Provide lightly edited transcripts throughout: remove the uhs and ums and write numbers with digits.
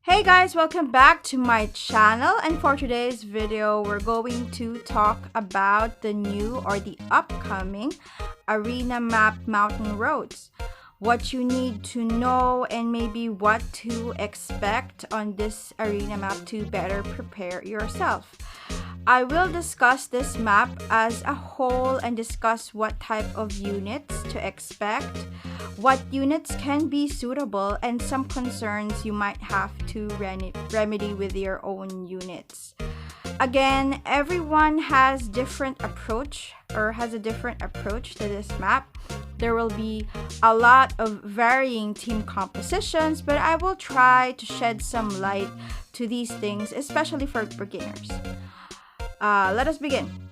Hey guys, welcome back to my channel, and for today's video we're going to talk about the new or the upcoming arena map Mountain Roads, what you need to know and maybe what to expect on this arena map to better prepare yourself. I will discuss this map as a whole and discuss what type of units to expect, what units can be suitable, and some concerns you might have to remedy with your own units. Again, everyone has a different approach to this map. There will be a lot of varying team compositions, but I will try to shed some light to these things, especially for beginners. Let us begin.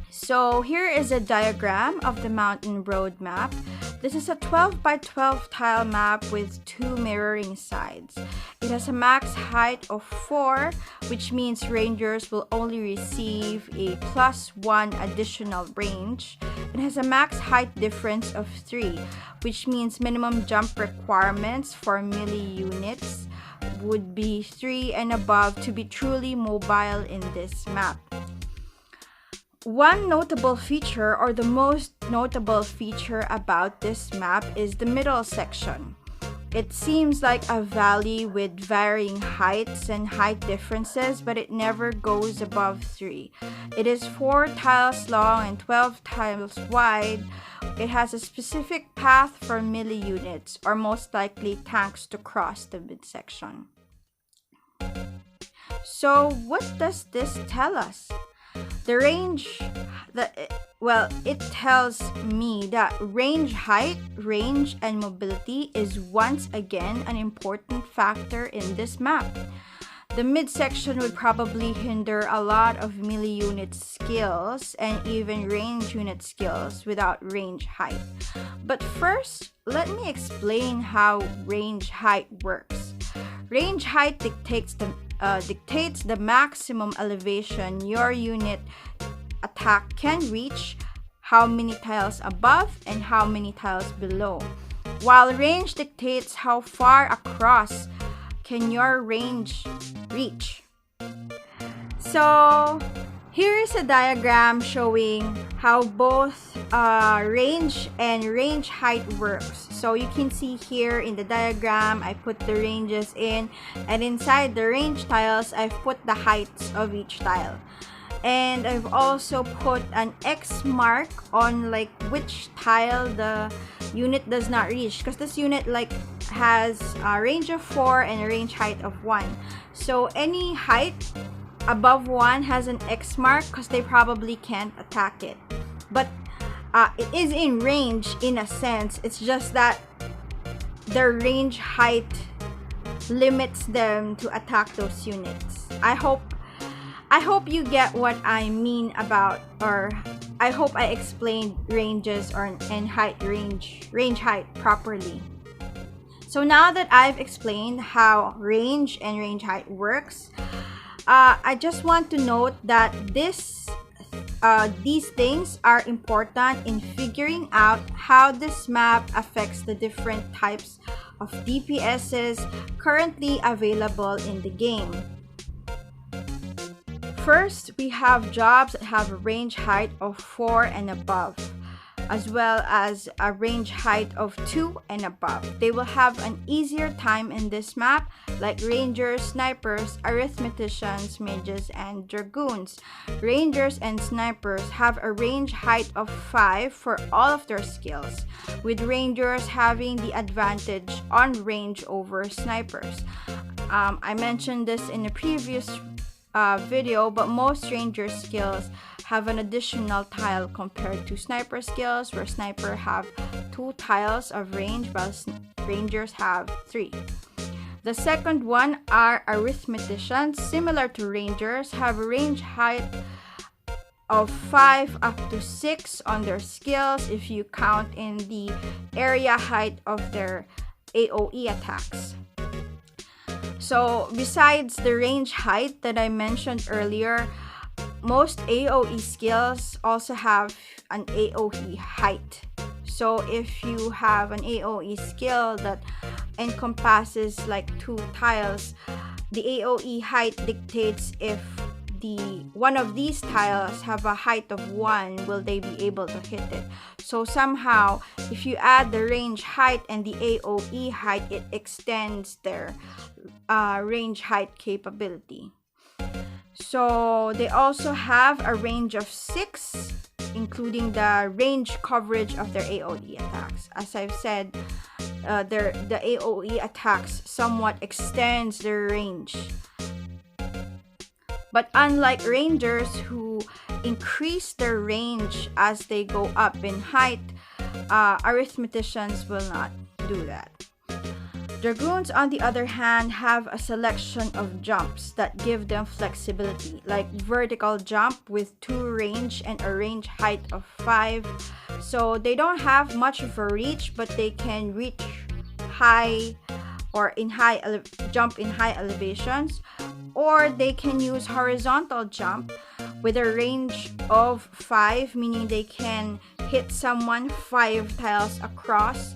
So here is a diagram of the Mountain Road map. This is a 12 by 12 tile map with two mirroring sides. It has a max height of 4, which means rangers will only receive a +1 additional range. It has a max height difference of 3, which means minimum jump requirements for melee units would be 3 and above to be truly mobile in this map. One notable feature, or the most notable feature about this map, is the middle section. It seems like a valley with varying heights and height differences, but it never goes above 3. It is 4 tiles long and 12 tiles wide. It has a specific path for melee units, or most likely tanks, to cross the midsection. So what does this tell us? It tells me that range height, range, and mobility is once again an important factor in this map. The midsection would probably hinder a lot of melee unit skills and even range unit skills without range height. But first, let me explain how range height works. Range height dictates the maximum elevation your unit attack can reach, how many tiles above and how many tiles below, while range dictates how far across can your range reach. So here is a diagram showing how both range and range height works. So you can see here in the diagram, I put the ranges in, and inside the range tiles, I've put the heights of each tile. And I've also put an X mark on which tile the unit does not reach, because this unit has a range of 4 and a range height of 1. So any height above 1 has an X mark because they probably can't attack it. But it is in range in a sense. It's just that their range height limits them to attack those units. I hope you get what I mean about, or I hope I explained ranges and range height properly. So now that I've explained how range and range height works, I just want to note that these things are important in figuring out how this map affects the different types of DPSs currently available in the game. First, we have jobs that have a range height of 4 and above, as well as a range height of 2 and above. They will have an easier time in this map, like rangers, snipers, arithmeticians, mages, and dragoons. Rangers and snipers have a range height of 5 for all of their skills, with rangers having the advantage on range over snipers. I mentioned this in a previous video, but most ranger skills have an additional tile compared to sniper skills, where sniper have 2 tiles of range while rangers have 3. The second one are arithmeticians. Similar to rangers, have a range height of 5 up to 6 on their skills if you count in the area height of their AoE attacks. So besides the range height that I mentioned earlier, most AoE skills also have an AoE height. So if you have an AoE skill encompasses like 2 tiles, the AOE height dictates if one of these tiles have a height of 1, will they be able to hit it. So somehow, if you add the range height and the AOE height, it extends their range height capability. So they also have a range of 6, including the range coverage of their AOE attacks. As I've said, the AOE attacks somewhat extends their range. But unlike rangers who increase their range as they go up in height, arithmeticians will not do that. Dragoons, on the other hand, have a selection of jumps that give them flexibility, like vertical jump with 2 range and a range height of 5. So they don't have much of a reach, but they can reach high or jump in high elevations, or they can use horizontal jump with a range of 5, meaning they can hit someone 5 tiles across,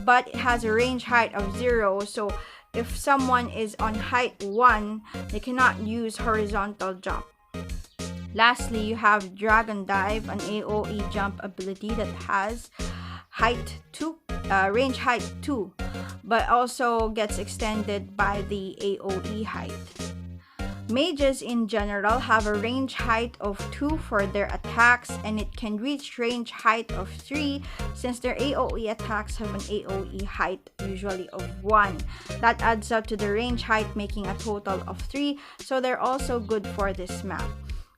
but it has a range height of 0. So if someone is on height 1, they cannot use horizontal jump. Lastly, you have Dragon Dive, an AOE jump ability that has range height 2, but also gets extended by the AOE height. Mages in general have a range height of 2 for their attacks, and it can reach range height of 3 since their AOE attacks have an AOE height usually of 1. That adds up to the range height, making a total of 3, so they're also good for this map.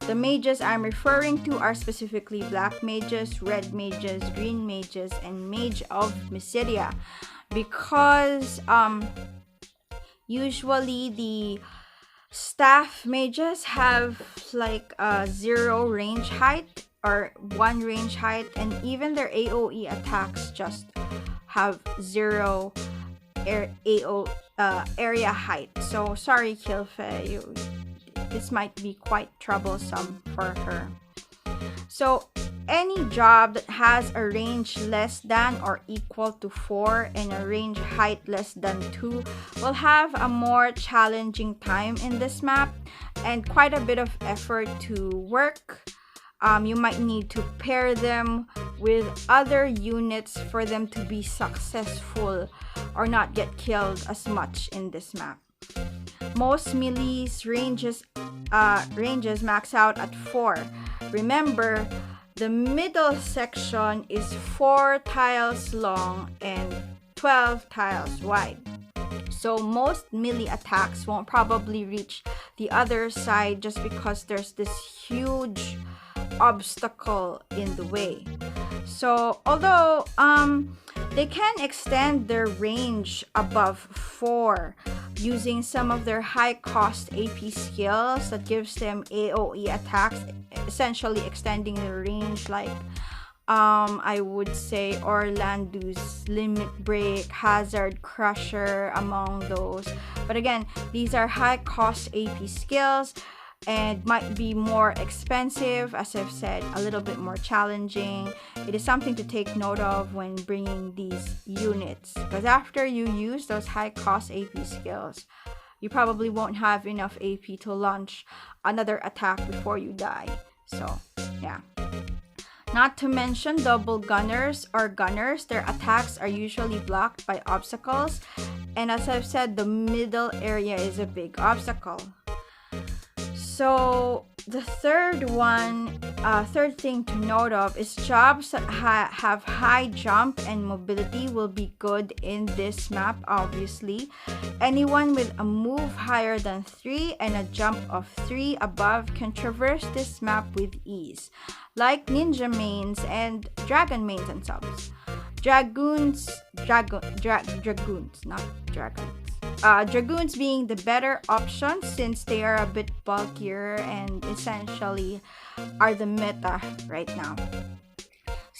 The mages I'm referring to are specifically black mages, red mages, green mages, and mage of Mysidia, because usually the staff mages have like 0 range height or 1 range height, and even their AOE attacks just have 0 area height. So sorry, Ffbe, this might be quite troublesome for her. So any job that has a range less than or equal to 4 and a range height less than 2 will have a more challenging time in this map and quite a bit of effort to work. You might need to pair them with other units for them to be successful or not get killed as much in this map. Most melee's ranges max out at 4. Remember, the middle section is 4 tiles long and 12 tiles wide. So most melee attacks won't probably reach the other side just because there's this huge obstacle in the way. So although they can extend their range above 4 using some of their high cost AP skills that gives them AOE attacks, essentially extending the range, like I would say Orlando's Limit Break, Hazard Crusher, among those. But again, these are high cost AP skills and might be more expensive, as I've said, a little bit more challenging. It is something to take note of when bringing these units, because after you use those high cost AP skills, you probably won't have enough AP to launch another attack before you die. So yeah. Not to mention double gunners or gunners, their attacks are usually blocked by obstacles, and as I've said, the middle area is a big obstacle. So the third thing to note of is jobs that have high jump and mobility will be good in this map, obviously. Anyone with a move higher than 3 and a jump of 3 above can traverse this map with ease, like ninja mains and dragon mains and subs. Dragoons, not dragons. Dragoons being the better option since they are a bit bulkier and essentially are the meta right now.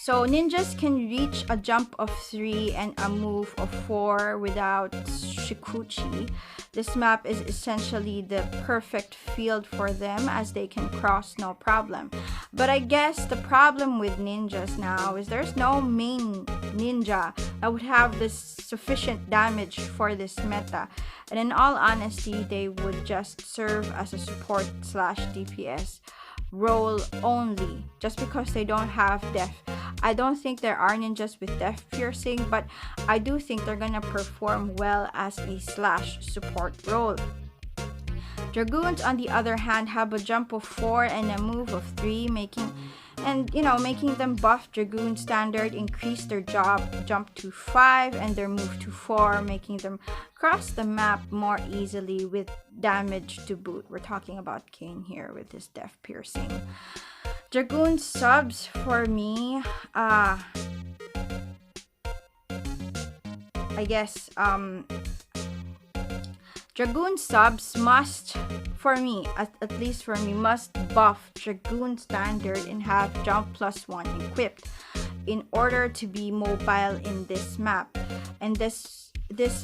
So ninjas can reach a jump of 3 and a move of 4 without Shikuchi. This map is essentially the perfect field for them as they can cross no problem. But I guess the problem with ninjas now is there's no main ninja that would have this sufficient damage for this meta. And in all honesty, they would just serve as a support / DPS role only just because they don't have death. I don't think there are ninjas with death piercing, but I do think they're gonna perform well as a / support role. Dragoons, on the other hand, have a jump of 4 and a move of 3, making them buff Dragoon standard, increase their jump to 5 and their move to 4, making them cross the map more easily with damage to boot. We're talking about Kane here with his death piercing. Dragoon subs for me, I guess, Dragoon subs must, for me, at least for me, must buff Dragoon standard and have jump +1 equipped in order to be mobile in this map. And this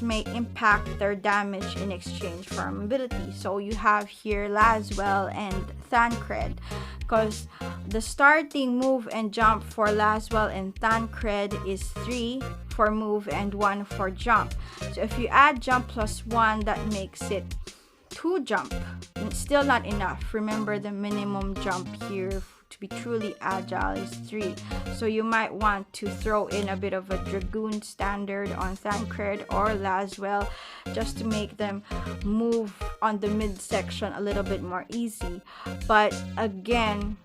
may impact their damage in exchange for mobility. So you have here Laswell and Thancred, because the starting move and jump for Laswell and Thancred is 3 for move and 1 for jump. So if you add jump +1, that makes it 2 jump. Still not enough. Remember, the minimum jump here to be truly agile is 3. So you might want to throw in a bit of a Dragoon standard on Thancred or Laswell just to make them move on the midsection a little bit more easy. But again,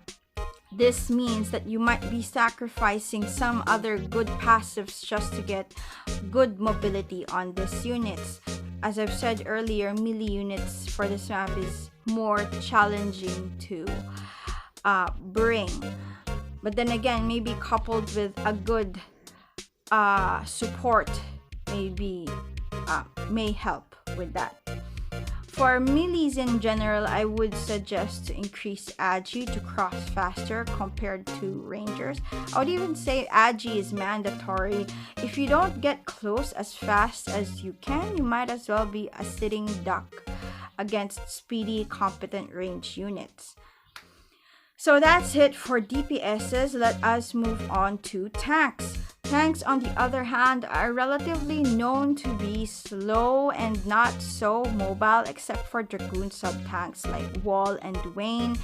this means that you might be sacrificing some other good passives just to get good mobility on these units. As I've said earlier, melee units for this map is more challenging to bring. But then again, maybe coupled with a good support may help with that. For melees in general, I would suggest to increase Agi to cross faster compared to rangers. I would even say Agi is mandatory. If you don't get close as fast as you can, you might as well be a sitting duck against speedy, competent range units. So that's it for DPSs. Let us move on to tanks. Tanks, on the other hand, are relatively known to be slow and not so mobile, except for Dragoon sub-tanks like Wall and Dwayne.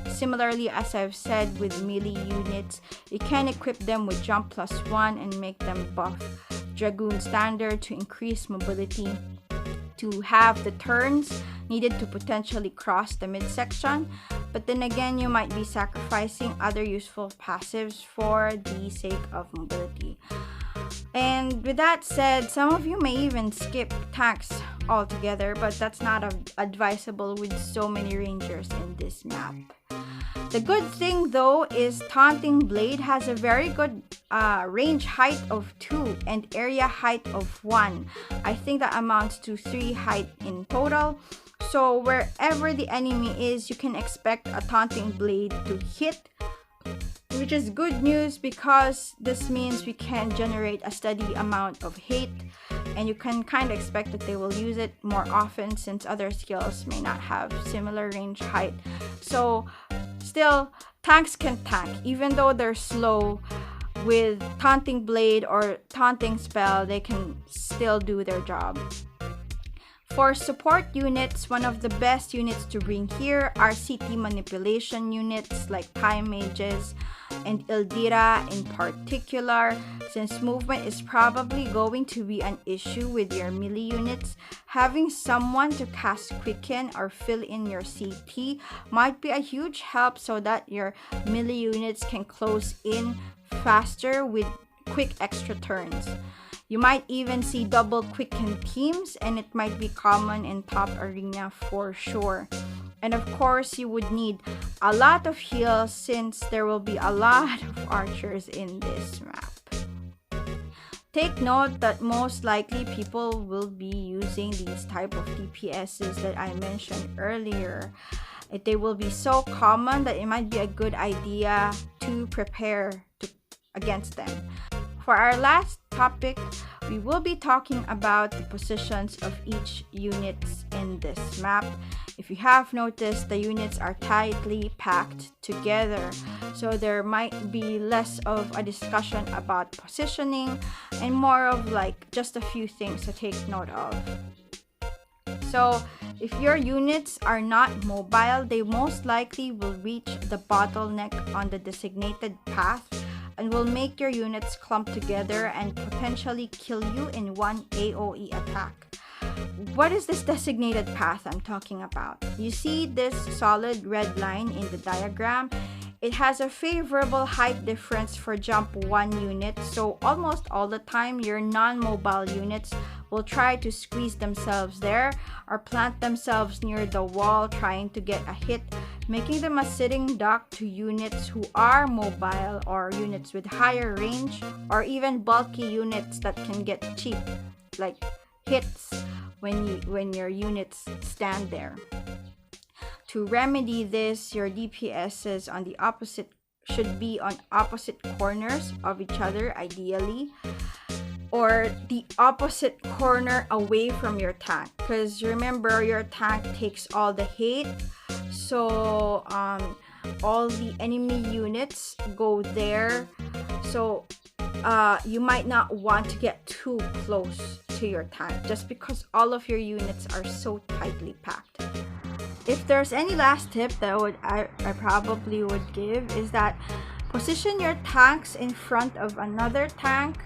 Similarly as I've said with melee units, you can equip them with jump +1 and make them buff Dragoon standard to increase mobility, to have the turns needed to potentially cross the midsection. But then again, you might be sacrificing other useful passives for the sake of mobility. And with that said, some of you may even skip tanks altogether, but that's not advisable with so many rangers in this map. The good thing though is Taunting Blade has a very good range height of 2 and area height of 1. I think that amounts to 3 height in total. So wherever the enemy is, you can expect a Taunting Blade to hit, which is good news because this means we can generate a steady amount of hate, and you can kind of expect that they will use it more often since other skills may not have similar range height. So still, tanks can tank. Even though they're slow, with Taunting Blade or Taunting Spell, they can still do their job. For support units, one of the best units to bring here are CT manipulation units like Time Mages and Ildira in particular. Since movement is probably going to be an issue with your melee units, having someone to cast Quicken or fill in your CT might be a huge help so that your melee units can close in faster with quick extra turns. You might even see double Quicken teams, and it might be common in top arena for sure. And of course, you would need a lot of heals since there will be a lot of archers in this map. Take note that most likely people will be using these type of DPSs that I mentioned earlier. They will be so common that it might be a good idea to prepare against them. For our last topic, we will be talking about the positions of each units in this map. If you have noticed, the units are tightly packed together, so there might be less of a discussion about positioning and more of like just a few things to take note of. So if your units are not mobile, they most likely will reach the bottleneck on the designated path and will make your units clump together and potentially kill you in one AoE attack. What is this designated path I'm talking about? You see this solid red line in the diagram? It has a favorable height difference for jump 1 unit, so almost all the time your non-mobile units will try to squeeze themselves there or plant themselves near the wall trying to get a hit, making them a sitting duck to units who are mobile or units with higher range or even bulky units that can get cheap like hits when your units stand there. To remedy this, your DPSs on the opposite should be on opposite corners of each other ideally, or the opposite corner away from your tank, because remember your tank takes all the hate, so all the enemy units go there, so you might not want to get too close to your tank just because all of your units are so tightly packed. If there's any last tip that I probably would give is that position your tanks in front of another tank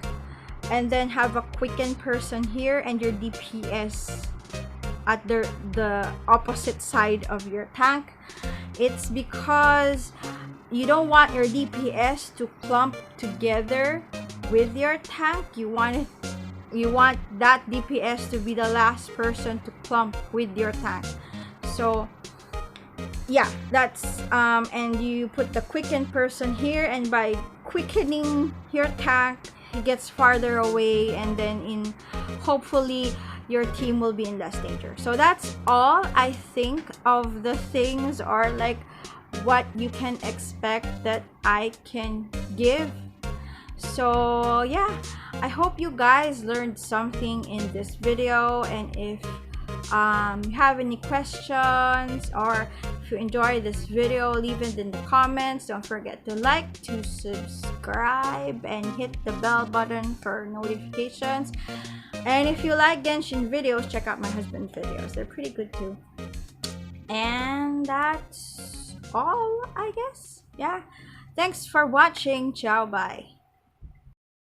and then have a quicken person here and your DPS at the opposite side of your tank. It's because you don't want your DPS to clump together with your tank. You want that DPS to be the last person to clump with your tank. So yeah, that's and you put the quicken person here, and by quickening your tank, it gets farther away, and then hopefully your team will be in less danger. So that's all I think of the things, or like what you can expect that I can give. So yeah, I hope you guys learned something in this video, and if you have any questions or if you enjoy this video, leave it in the comments. Don't forget to like, to subscribe, and hit the bell button for notifications. And if you like Genshin videos, check out my husband's videos. They're pretty good too. And that's all, I guess. Yeah, thanks for watching. Ciao, bye.